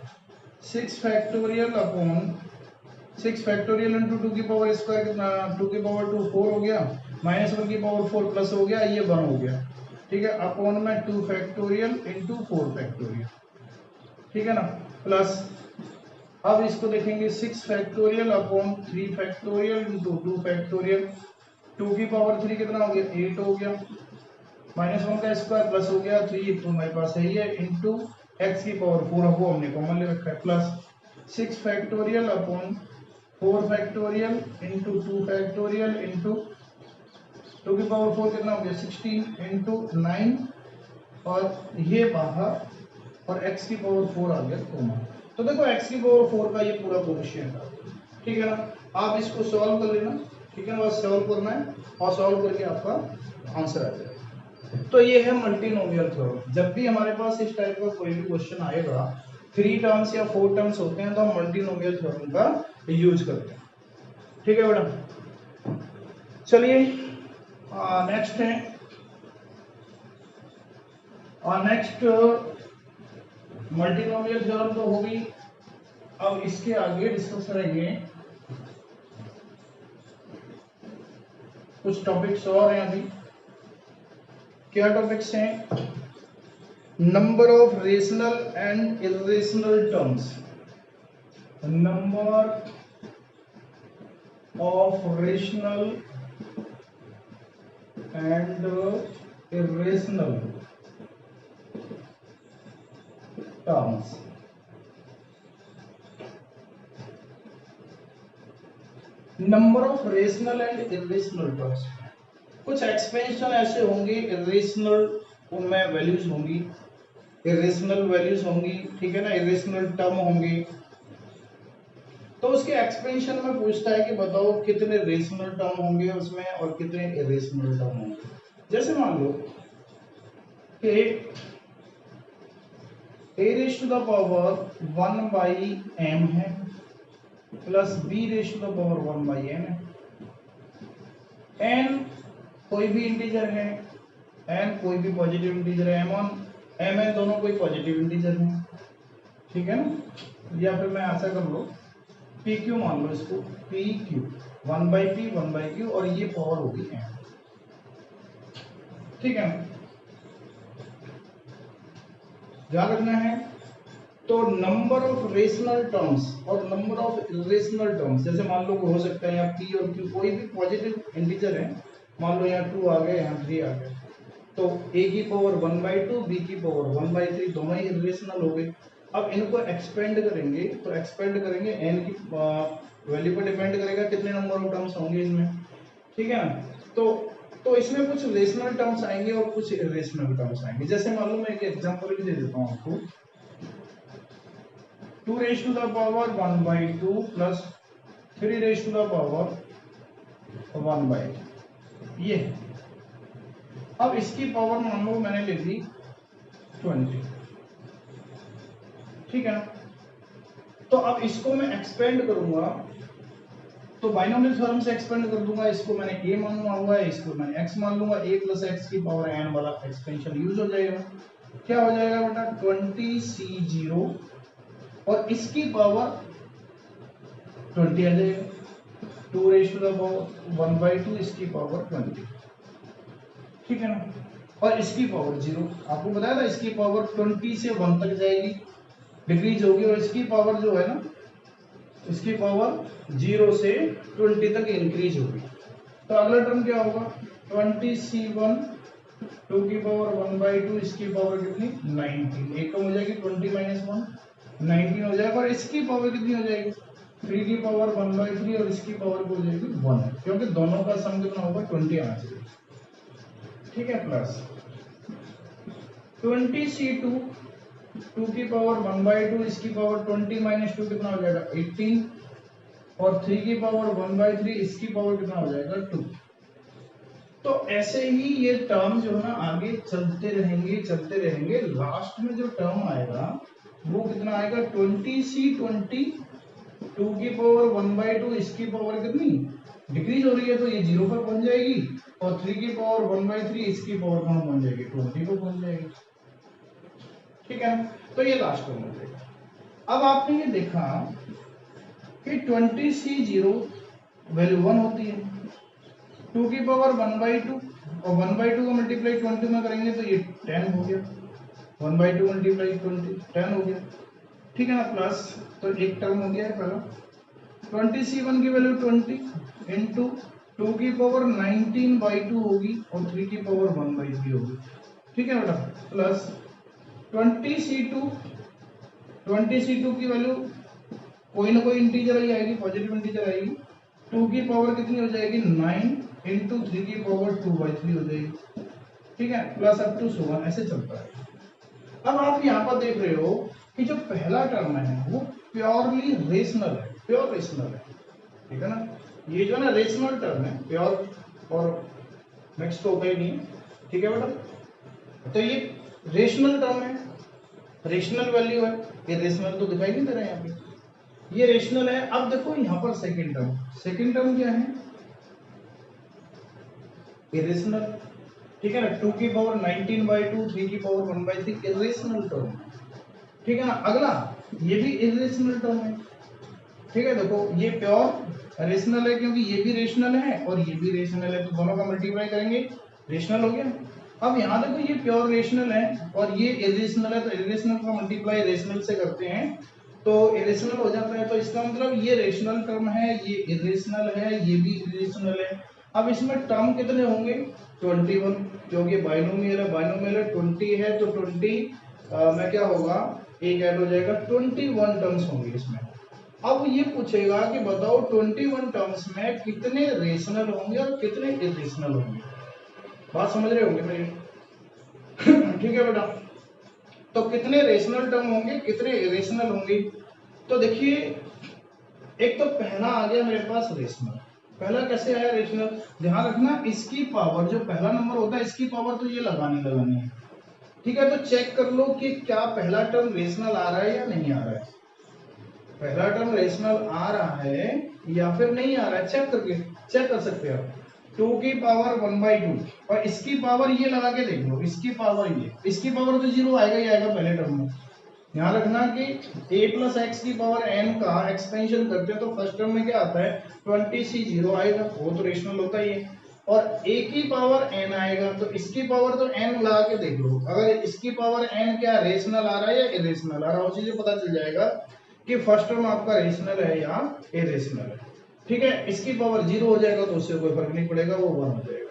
6 फैक्टोरियल अपॉन 6 फैक्टोरियल इंटू 2 की पावर स्क्वायर कितना, 2 की पावर 2 4 हो गया, -1 की पावर 4 प्लस हो गया, ये 1 हो गया, ठीक है, अपॉन में 2 फैक्टोरियल इंटू 4 फैक्टोरियल, ठीक है ना, प्लस अब इसको देखेंगे 6 factorial upon 3 factorial into 2 factorial, 2 की पावर 3 कितना हो गया 8 हो गया, -1 का स्क्वायर प्लस हो गया 3 तो हमारे पास है ये इंटू एक्स की पावर 4 को हमने कॉमन ले रखा है, plus 6 factorial upon 4 factorial into 2 factorial into 2 की पावर 4 कितना हो गया 16 इंटू 9 और ये बाहर और x की पावर 4 आ गया कॉमन। तो देखो x की पावर 4 का ये पूरा कोएफिशिएंट आ गया, ठीक है ना। आप इसको सॉल्व कर लेना, ठीक है ना, बस सॉल्व करना है और सॉल्व करके आपका आंसर आ जाएगा। तो ये है मल्टीनोमियल थ्योरम। जब भी हमारे पास इस टाइप का कोई भी क्वेश्चन आएगा 3 टर्म्स या 4 टर्म्स होते हैं तो हम मल्टीनोमियल थ्योरम का यूज करते हैं, ठीक है बेटा। चलिए नेक्स्ट है, नेक्स्ट मल्टीनोमियल थ्योरम तो होगी। अब इसके आगे डिस्कस करेंगे कुछ टॉपिक्स और हैं अभी। क्या टॉपिक्स हैं, number of rational and irrational terms, number of rational and irrational terms. Number of rational and irrational terms, कुछ एक्सपेंशन ऐसे होंगे इर्रेशनल, उनमें वैल्यूज होंगी, इर्रेशनल वैल्यूज होंगी, ठीक है ना, इर्रेशनल टर्म होंगे। तो उसके एक्सपेंशन में पूछता है कि बताओ कितने रेशनल टर्म होंगे उसमें और कितने इर्रेशनल टर्म होंगे। जैसे मान लो कि a raise to the power 1/m है plus b raise to the power 1/n है, n कोई भी इंटीजर है, n कोई भी पॉजिटिव इंटीजर है, m1 mn दोनों कोई पॉजिटिव इंटीजर है, ठीक है ना। या फिर मैं ऐसा कर लो pq मान लो इसको, pq 1/p 1/q और ये पावर होगी n, ठीक है ना, ध्यान रखना है। तो नंबर ऑफ रेशनल टर्म्स और नंबर ऑफ इर्रेशनल टर्म्स, जैसे मान लो हो सकता है यहाँ p और q कोई भी पॉजिटिव इंटीजर है, मान लो यहाँ 2 आ गए यहाँ 3 आ गए, तो a की पावर 1/2 b की पावर 1/3 दोनों ही इर्रेशनल हो गए। अब इनको एक्सपेंड करेंगे तो एक्सपेंड करेंगे n की वैल्यू पर डिपेंड करेगा कितने नंबर ऑफ टर्म्स होंगे इसमें, ठीक है ना। तो इसमें कुछ रेशनल टर्म्स आएंगे और कुछ इर्रेशनल टर्म्स आएंगे। जैसे मान लो मैं एक एग्जांपल भी दे देता हूँ आपको, 2 raise to the power 1/2 plus 3 raise to the power 1/2 ये। अब इसकी पावर मान लो मैंने ले ली 20, ठीक है ना। तो अब इसको मैं एक्सपेंड करूंगा तो बाइनोमियल थ्योरम से एक्सपेंड कर दूंगा, इसको मैंने a माना हुआ है, इसको मैंने x मान लूंगा, a प्लस एक्स की पावर n वाला एक्सपेंशन यूज हो जाएगा। क्या हो जाएगा बेटा 20c0 और इसकी पावर 20 आ जाएगा, 2 रेज टू द पावर 1/2 इसकी पावर 20, ठीक है ना। और इसकी पावर 0, आपको बताया था इसकी पावर 20 से 1 तक जाएगी, डिक्रीज होगी, और इसकी पावर जो है ना, इसकी पावर 0 से 20 तक इंक्रीज होगी। तो अगला टर्म क्या होगा, 20c1 2 की पावर 1/2 इसकी पावर कितनी 19, एक कम हो जाएगी 20 माइनस 1 19 हो जाएगा, और इसकी पावर कितनी हो जाएगी 3 की पावर 1/3 और इसकी पावर हो जाएगी 1, क्योंकि दोनों का सम कितना होगा 20 आना चाहिए, ठीक है। प्लस 20c2 2 की पावर 1/2 इसकी पावर 20 माइनस 2 कितना हो जाएगा 18, और 3 की पावर 1/3 इसकी पावर कितना हो जाएगा 2। तो ऐसे ही ये टर्म जो है ना आगे चलते रहेंगे, लास्ट में जो टर्म आएगा वो कितना आएगा 20c20 2 की पावर 1/2 इसकी पावर कितनी डिक्रीज हो रही है, तो ये 0 पर पहुंच जाएगी, और 3 की पावर 1/3 इसकी पावर कहां पहुंच जाएगी 20 को पहुंच जाएगी, ठीक है। तो ये लास्ट टर्म हो जाएगा। अब आपने ये देखा कि 20c0 वैल्यू 1 होती है, 2 की पावर 1/2 और 1/2 को मल्टीप्लाई 20 में करेंगे तो ये 10 हो गया, 1/2 मल्टीप्लाई 20 10 हो गया, ठीक है ना। प्लस तो एक टर्म हो गया है पहला, 20c1 की वैल्यू 20 इंटू 2 की पावर 19/2 होगी और 3 की पावर 1/3 होगी, ठीक है बेटा। प्लस 20c2 की वैल्यू कोई ना कोई इंटीजर ही आएगी, पॉजिटिव इंटीजर आएगी, 2 की पावर कितनी हो जाएगी 9 इंटू 3 की पावर 2/3 हो जाएगी, ठीक है। प्लस अप टू 1 ऐसे चलता है। अब आप यहाँ पर देख रहे हो कि जो पहला टर्म है वो प्योरली रेशनल है, प्योर रेशनल है, ठीक है ना। ये जो है ना रेशनल टर्म है, प्योर और मिक्स तो होता ही नहीं है, ठीक है बेटा। तो ये रेशनल टर्म है, रेशनल वैल्यू है, ये रेशनल तो दिखाई नहीं दे रहा है यहाँ पे, ये रेशनल है। अब देखो यहाँ पर सेकंड टर्म क्या है, इरेशनल, ठीक है ना। 2 की पावर 19/2 3 की पावर 1/3 इरेशनल टर्म, ठीक है ना। अगला ये भी इरेशनल टर्म है, ठीक है। देखो ये प्योर रेशनल है क्योंकि ये भी रेशनल है और ये भी रेशनल है, तो दोनों का मल्टीप्लाई करेंगे रेशनल हो गया। अब यहाँ देखो ये प्योर रेशनल है और ये इरेशनल है, तो इरेशनल का मल्टीप्लाई रेशनल से करते हैं तो इरेशनल हो जाता है। तो इसका मतलब ये रेशनल टर्म है, ये इरेशनल है, ये भी इरेशनल है। अब इसमें टर्म कितने होंगे 21, क्योंकि बाइनोमियल है 20 है तो 20 में क्या होगा एक ऐड हो जाएगा, 21 टर्म्स होंगे इसमें। अब ये पूछेगा कि बताओ 21 टर्म्स में कितने रेशनल होंगे और कितने इरेशनल होंगे, बात समझ रहे होंगे मेरी ठीक है बेटा। तो कितने रेशनल टर्म होंगे कितने इरेशनल होंगे, तो देखिए एक तो पहला आ गया मेरे पास रेशनल। पहला कैसे आया रेशनल, ध्यान रखना इसकी पावर जो पहला नंबर होता है इसकी पावर तो ये लगानी है, ठीक है। तो चेक कर लो कि क्या पहला टर्म रेशनल आ रहा है या नहीं आ रहा है, पहला टर्म रेशनल आ रहा है या फिर नहीं आ रहा है, चेक कर सकते हो आप। 2 की पावर 1/2 और इसकी पावर ये लगा के देख लो, इसकी पावर ये, इसकी पावर तो 0 आएगा ही आएगा पहले टर्म में। ध्यान रखना कि a प्लस एक्स की पावर n का एक्सपेंशन करते हैं तो फर्स्ट टर्म में क्या आता है 20c0 आएगा, वो तो रेशनल होता ही है। और a की पावर n आएगा तो इसकी पावर तो n लगा के देख लो, अगर इसकी पावर n क्या रेशनल आ रहा है या इरेशनल आ रहा है, उसी से पता चल जाएगा कि फर्स्ट टर्म आपका रेशनल है या इरेशनल है, ठीक है। इसकी पावर 0 हो जाएगा तो उससे कोई फर्क नहीं पड़ेगा, वो 1 हो जाएगा।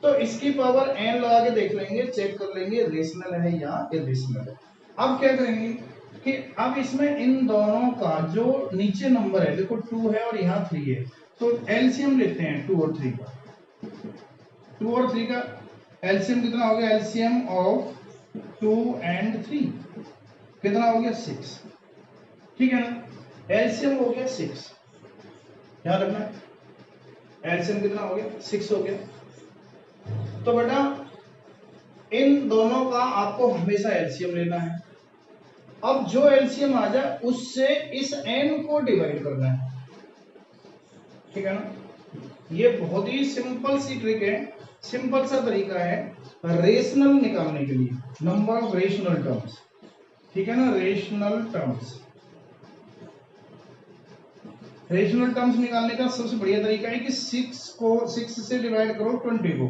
तो इसकी पावर n लगा के देख लेंगे, चेक कर लेंगे रेशनल है या इरेशनल है। अब क्या करेंगे कि अब इसमें इन दोनों का जो नीचे नंबर है देखो 2 है और यहाँ 3 है, तो एलसीएम लेते हैं 2 और 3 का, 2 और 3 का एलसीएम कितना हो गया, एलसीएम ऑफ 2 एंड 3 कितना हो गया 6, ठीक है ना। एलसीएम हो गया 6, ध्यान रखना एलसीएम कितना हो गया 6 हो गया। तो बेटा इन दोनों का आपको हमेशा एलसीएम लेना है। अब जो एलसीएम आ जाए उससे इस n को डिवाइड करना है, ठीक है ना। ये बहुत ही सिंपल सी ट्रिक है, सिंपल सा तरीका है रेशनल निकालने के लिए, नंबर ऑफ रेशनल टर्म्स, ठीक है ना, रेशनल टर्म्स। रेशनल टर्म्स निकालने का सबसे बढ़िया तरीका है कि 6 से डिवाइड करो 20 को,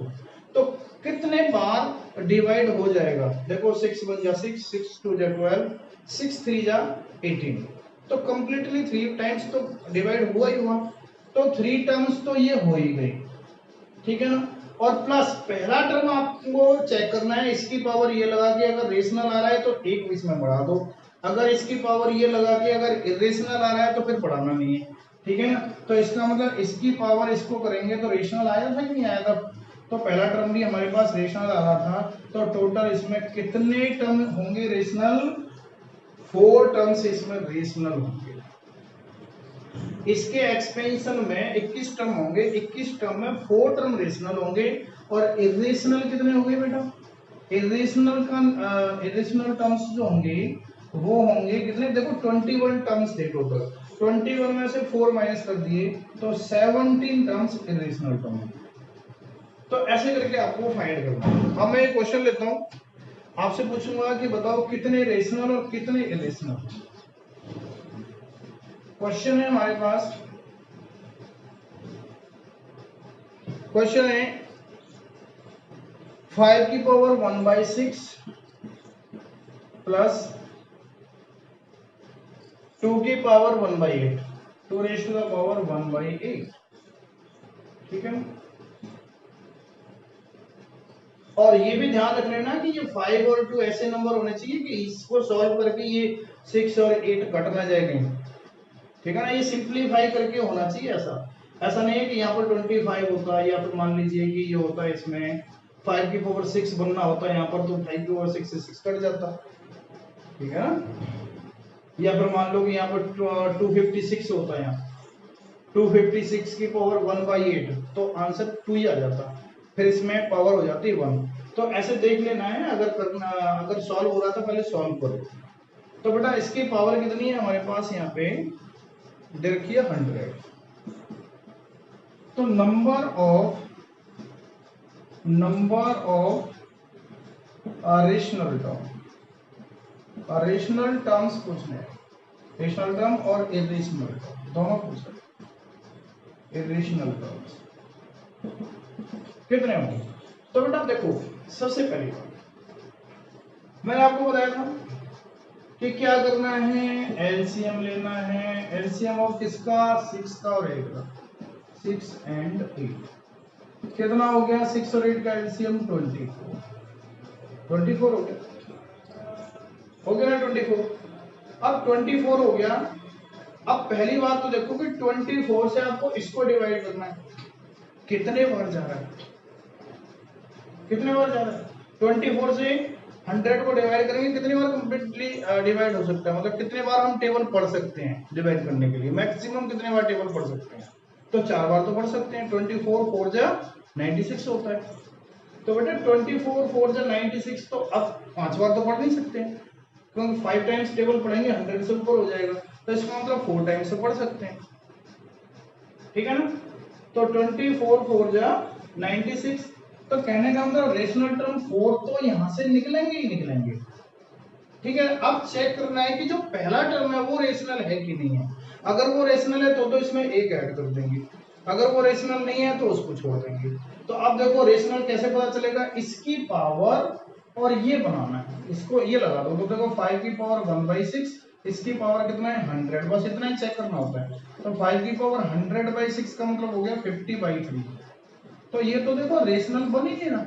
तो कितने बार डिवाइड हो जाएगा। देखो 6 1 जा 6, 6 2 जा 12, 6 3 जा 18, तो कंप्लीटली 3 टाइम्स तो डिवाइड हुआ ही हुआ, तो 3 टर्म्स तो ये हो ही गई, ठीक है ना। और प्लस पहला टर्म आपको चेक करना है, इसकी पावर ये लगा के अगर रेशनल आ रहा है तो एक इसमें बढ़ा दो, अगर इसकी पावर ये लगा के अगर इरेशनल आ रहा है तो फिर बढ़ाना नहीं है, ठीक है ना। तो इसका मतलब इसकी पावर इसको करेंगे तो रेशनल आया था कि नहीं आया था, तो पहला टर्म भी हमारे पास रेशनल आ रहा था, तो टोटल इसमें कितने टर्म होंगे रेशनल, 4 टर्म्स इसमें रेशनल होंगे। इसके एक्सपेंशन में 21 टर्म होंगे, 21 टर्म में 4 टर्म रेशनल होंगे, और इरेशनल कितने होंगे बेटा, इरेशनल टर्म्स जो होंगे वो होंगे कितने, देखो 21 टर्म्स थे टोटल, 21 में से 4 माइनस कर दिए तो 17 टर्म्स इरेशनल टर्म। तो ऐसे करके आपको फाइंड करना है। अब मैं एक क्वेश्चन लेता हूं, आपसे पूछूंगा कि बताओ कितने रेशनल और कितने इरेशनल। क्वेश्चन है हमारे पास, क्वेश्चन है 5 की पावर 1/6 प्लस 2 की power 1/8, 2 raise to the power 1/8, ठीक है। और ये भी ध्यान रख लेना कि ये 5 और 2 ऐसे नंबर होने चाहिए कि इसको सॉल्व करके ये 6 और 8 कट ना जाए कहीं, ठीक है ना। ये सिंप्लीफाई करके होना चाहिए, ऐसा नहीं है कि यहाँ पर 25 होता है, या फिर मान लीजिए कि ये होता है इसमें 5 की पावर 6 बनना होता है यहाँ पर, तो 5 की पावर 6 से 6 कट जाता, ठीक है ना। या फिर मान लो कि यहाँ पर 256 होता है, यहाँ 256 की पावर 1/8, तो आंसर 2 ही आ जाता, फिर इसमें पावर हो जाती है 1। तो ऐसे देख लेना है, अगर सॉल्व हो रहा था पहले सॉल्व करो। तो बेटा इसकी पावर कितनी है हमारे पास, यहाँ पे दे रखी है 100। तो नंबर ऑफ रेशनल टर्म्स पूछने हैं, रेशनल टर्म और इरेशनल टर्म दोनों पूछ रहे। इरेशनल टर्म्स कितने होंगे, तो बेटा देखो सबसे पहली बात मैंने आपको बताया था कि क्या करना है, एलसीएम लेना है। एलसीएम ऑफ किसका, 6 का और 8 का, 6 and 8 कितना हो गया, 6 और 8 का एलसीएम 24 हो गया ना 24। अब 24 हो गया, अब पहली बात तो देखो कि 24 से आपको इसको डिवाइड करना है, कितने बार जा रहा है, कितने बार जा रहा है, 24 से 100 को डिवाइड करेंगे कितनी बार कंप्लीटली डिवाइड हो सकता है, मतलब कितने बार हम टेबल पढ़ सकते हैं डिवाइड करने के लिए, मैक्सिमम कितने बार टेबल पढ़ सकते हैं, तो 4 बार तो पढ़ सकते हैं। 24 4 जा 96 होता है, तो बेटा 24 4 जा 96, तो अब 5 बार तो पढ़ नहीं सकते हैं, क्योंकि 5 टाइम्स टेबल पढ़ेंगे 100 से ऊपर हो जाएगा, तो इसका मतलब 4 टाइम्स से पढ़ सकते हैं, ठीक है ना। तो 24 4 जा 96, तो कहने का मतलब रेशनल टर्म 4 तो यहां से निकलेंगे ही निकलेंगे, ठीक है। अब चेक करना है कि जो पहला टर्म है वो रेशनल है कि नहीं है, अगर वो रेशनल है तो इसमें एक ऐड कर देंगे, अगर वो रेशनल नहीं है तो उसको छोड़ देंगे। तो अब देखो रेशनल कैसे पता चलेगा, इसकी पावर और ये बनाना है, इसको ये लगा दो, तो देखो 5 की पावर 1/6, इसकी पावर कितना है 100, बस इतना ही चेक करना होता है। तो 5 की पावर 100/6 का मतलब हो गया 50/3, तो ये तो देखो रेशनल बन ही नहीं रहा,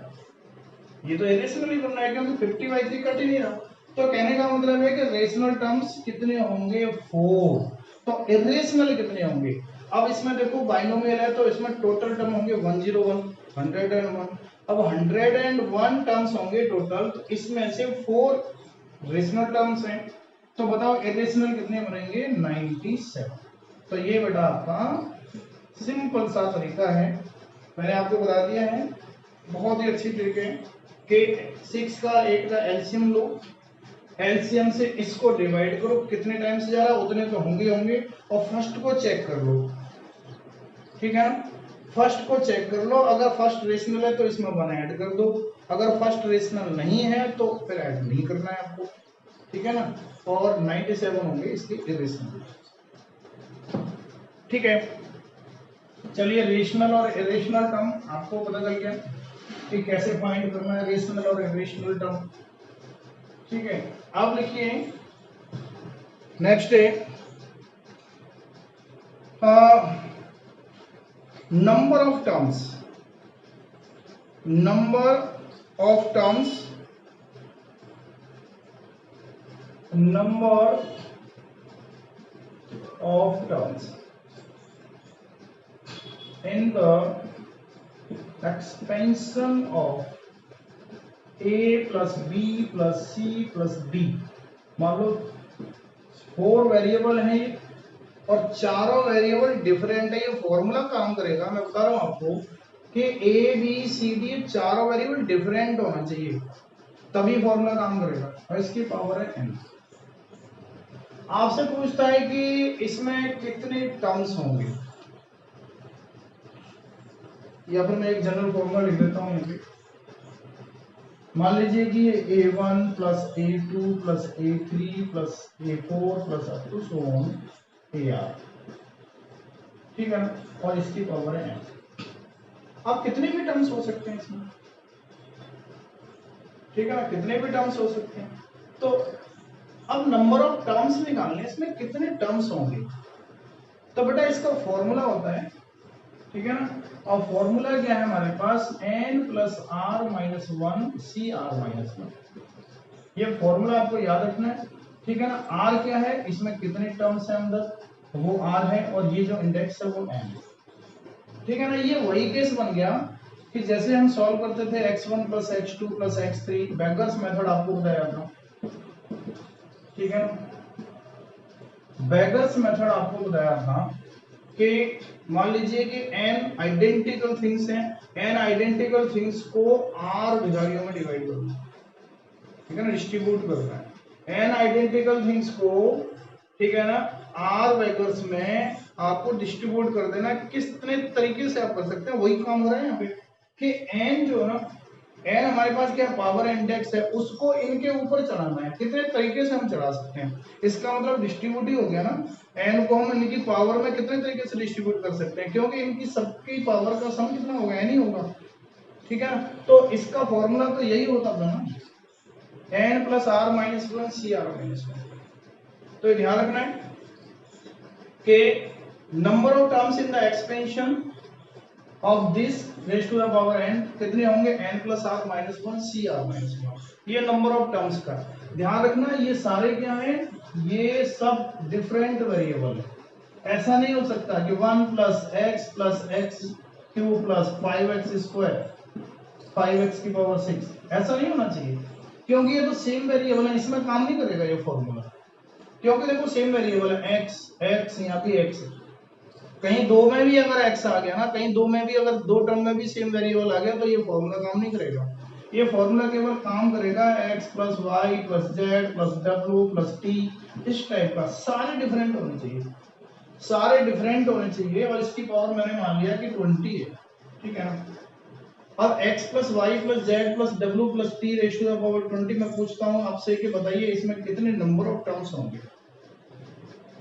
ये तो इरेशनल ही बनना है क्योंकि 50/3 कट ही नहीं रहा। तो कहने का मतलब है कि रेशनल टर्म्स कितने होंगे 4, तो इरेशनल कितने होंगे। अब इसमें देखो बाइनोमियल है तो इसमें टोटल टर्म होंगे 101 101, अब 101 टर्म्स होंगे टोटल, तो इसमें से 4 रेशनल टर्म्स हैं, तो बताओ इरेशनल कितने बनेंगे 97। तो ये बेटा आपका सिंपल सा तरीका है, मैंने आपको बता दिया है बहुत ही अच्छी तरीके कि 6 का 8 का एलसीएम लो, एलसीएम से इसको डिवाइड करो, कितने टाइम से जा रहा है उतने तो होंगे, और फर्स्ट को चेक कर लो, ठीक है ना। फर्स्ट को चेक कर लो, अगर फर्स्ट रेशनल है तो इसमें 1 ऐड कर दो, अगर फर्स्ट रेशनल नहीं है तो फिर ऐड नहीं करना है आपको, ठीक है ना। और 97 होंगे इसके इरेशनल। ठीक है, चलिए रेशनल और इरेशनल टर्म आपको पता चल गया कि कैसे फाइंड करना है रेशनल और इरेशनल टर्म। ठीक है, अब लिखिए नेक्स्ट है number of terms, number of terms, number of terms in the expansion of a plus b plus c plus d। मान लो 4 वेरिएबल हैं ये और चारों वेरिएबल डिफरेंट है, ये फॉर्मूला काम करेगा। मैं बता रहा हूं आपको कि ए बी सी डी चारों वेरिएबल डिफरेंट होना चाहिए तभी फॉर्मूला काम करेगा और इसकी पावर है n। आपसे पूछता है कि इसमें कितने टर्म्स होंगे, या फिर मैं एक जनरल फॉर्मूला लिख देता हूं यहाँ पे। मान लीजिए कि a1 plus a2 plus a3 plus a4 plus up to so on ar, ठीक है ना, और इसकी पावर है n। अब कितने भी टर्म्स हो सकते हैं इसमें, ठीक है ना, कितने भी टर्म्स हो सकते हैं। तो अब नंबर ऑफ टर्म्स निकालने, इसमें कितने टर्म्स होंगे, तो बेटा इसका फॉर्मूला होता है, ठीक है ना, और फॉर्मूला क्या है हमारे पास n plus r minus one c r minus one. ये फॉर्मूला आपको याद रखना है, ठीक है ना। r क्या है, इसमें कितने टर्म्स है अंदर, वो r है, और ये जो इंडेक्स है वो n, ठीक है ना। ये वही केस बन गया कि जैसे हम सॉल्व करते थे x1 plus x2 plus x3, beggars method आपको बताया था, ठीक है ना। बेगर्स मेथड आपको बताया था कि मान लीजिए कि n आइडेंटिकल थिंग्स हैं, n आइडेंटिकल थिंग्स को r विजारियों में डिवाइड करो, ठीक है ना, डिस्ट्रीब्यूट करना है n आइडेंटिकल थिंग्स को, ठीक है ना, r वेक्टर्स में आपको डिस्ट्रीब्यूट कर देना। कितने तरीके से आप कर सकते हैं, वही काम हो रहा है यहाँ पे कि n जो है ना, n हमारे पास क्या पावर इंडेक्स है, उसको इनके ऊपर चढ़ाना है। कितने तरीके से हम चढ़ा सकते हैं, इसका मतलब डिस्ट्रीब्यूट ही हो गया ना। n को हम इनकी पावर में कितने तरीके से डिस्ट्रीब्यूट कर सकते हैं, क्योंकि इनकी सबकी पावर का सम कितना होगा, n ही होगा, ठीक है ना। तो इसका फॉर्मूला तो यही होता था ना, n plus r minus one c r minus one. तो ध्यान रखना है कि number of terms in the expansion of this raise to the power n कितने होंगे, n plus r minus one c r minus one. ये number of terms का ध्यान रखना। ये सारे क्या है, ये सब डिफरेंट वेरिएबल है। ऐसा नहीं हो सकता कि 1 plus x cube plus 5x square 5x की पावर 6, ऐसा नहीं होना चाहिए, क्योंकि ये तो सेम वेरिएबल है, इसमें काम नहीं करेगा ये फॉर्मूला। क्योंकि देखो सेम वेरिएबल है, x यहाँ भी x है, कहीं दो में भी अगर x आ गया ना, कहीं दो में भी अगर दो टर्म में भी सेम वेरिएबल आ गया तो ये फॉर्मूला काम नहीं करेगा। ये फॉर्मूला केवल काम करेगा x plus y plus z plus डब्ल्यू प्लस टी, इस टाइप का। सारे डिफरेंट होने चाहिए, सारे डिफरेंट होने चाहिए, और इसकी पावर मैंने मान लिया कि 20 है, ठीक है ना। अब x plus y plus z plus डब्ल्यू plus t raise to the power 20 में पूछता हूँ आपसे कि बताइए इसमें कितने नंबर ऑफ टर्म्स होंगे।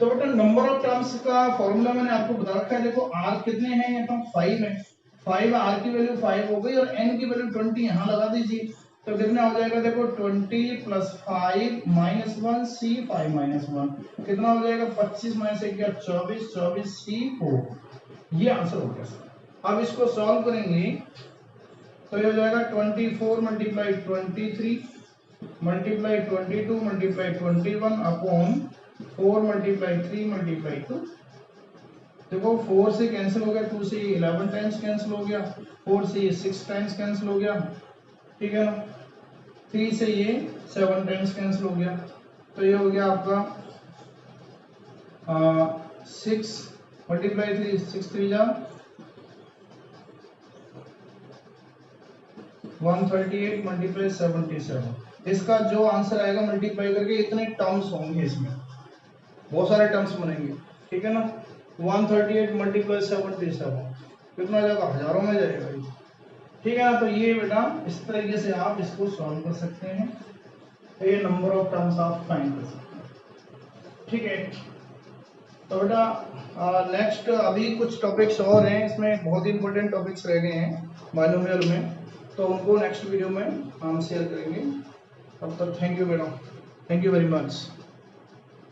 तो बेटा नंबर ऑफ टर्म्स का फॉर्मूला मैंने आपको बता रखा है। देखो r कितने हैं, यहाँ पर 5 है, 5 r की वैल्यू 5 हो गई, और n की वैल्यू 20 यहाँ लगा दीजिए, तो कितना हो जाएगा, देखो 20 प्लस 5 माइनस 1 सी 5 माइनस 1 कितना हो जाएगा, 25 माइनस 1 24 24 सी 4। ये आंसर हो गया। अब इसको सॉल्व करेंगे तो ये हो जाएगा 24 multiply 23 multiply 22 multiply 21 upon 4 multiply 3 multiply 2। देखो 4 से कैंसिल हो गया, 2 से 11 टाइम्स कैंसिल हो गया, 4 से ये 6 टाइम्स कैंसिल हो गया, ठीक है ना, 3 से ये 7 टाइम्स कैंसिल हो गया। तो ये हो गया आपका 6 मल्टीप्लाई 3 6 3 जा 138 मल्टीप्लाई 77। इसका जो आंसर आएगा मल्टीप्लाई करके इतने टर्म्स होंगे, इसमें बहुत सारे टर्म्स बनेंगे, ठीक है ना। 138 मल्टीप्लाई 77 कितना जाएगा, हजारों में जाएगा, ठीक है ना। तो ये बेटा इस तरीके से आप इसको सॉल्व कर सकते हैं, तो ये नंबर ऑफ टर्म्स आप फाइंड कर सकते हैं, ठीक है। तो बेटा नेक्स्ट अभी कुछ टॉपिक्स और हैं, इसमें बहुत इंपॉर्टेंट टॉपिक्स रह गए हैं बायनोमियल में, तो उनको नेक्स्ट वीडियो में हम शेयर करेंगे। तब तक थैंक यू बेटा, थैंक यू वेरी मच।